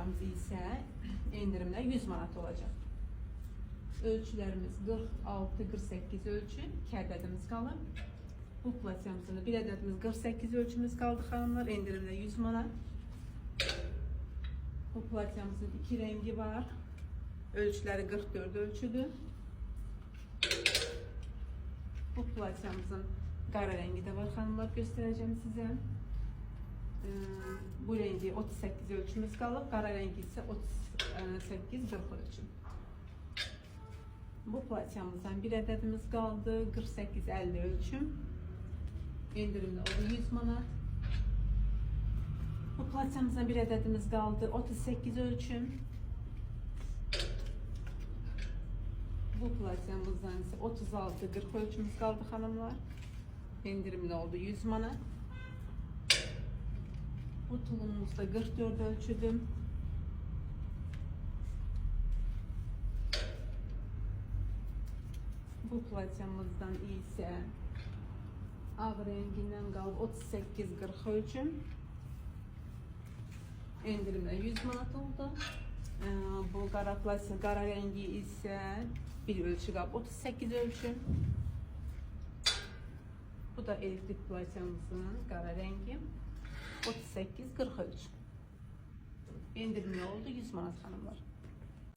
platsamız ise indirimle 100 manat olacak. Ölçülerimiz 46-48 ölçü, 2 ədədimiz qalır. Bu platsamızın bir ədədimiz 48 ölçümüz qaldı xanımlar, indirimle 100 manat. Bu platsamızın 2 rengi var. Ölçüləri 44 ölçüdür. Bu platsamızın qara rengi de var xanımlar, göstereceğim size. Bu rengi 38 ölçümüz qalıb, qara rengi ise 38-40 ölçüm. Bu platsamızdan bir ədədimiz qaldı, 48-50 ölçüm. İndirimli oldu 100 manat. Bu platsamızdan bir ədədimiz qaldı, 38 ölçüm. Bu platsamızdan ise 36-40 ölçümüz kaldı hanımlar. İndirimli oldu 100 manat. Bu tulumumuz da 44 ölçüdür. Bu platsamızdan ise ağ renginden kaldı 38-40 ölçüm. İndirimle 100 manat oldu. Bu qara rengi ise bir ölçü qalıb 38 ölçüm. Bu da elektrik platsamızın qara rengi 38-40 ölçüm. İndirimli oldu 100 manat hanımlar.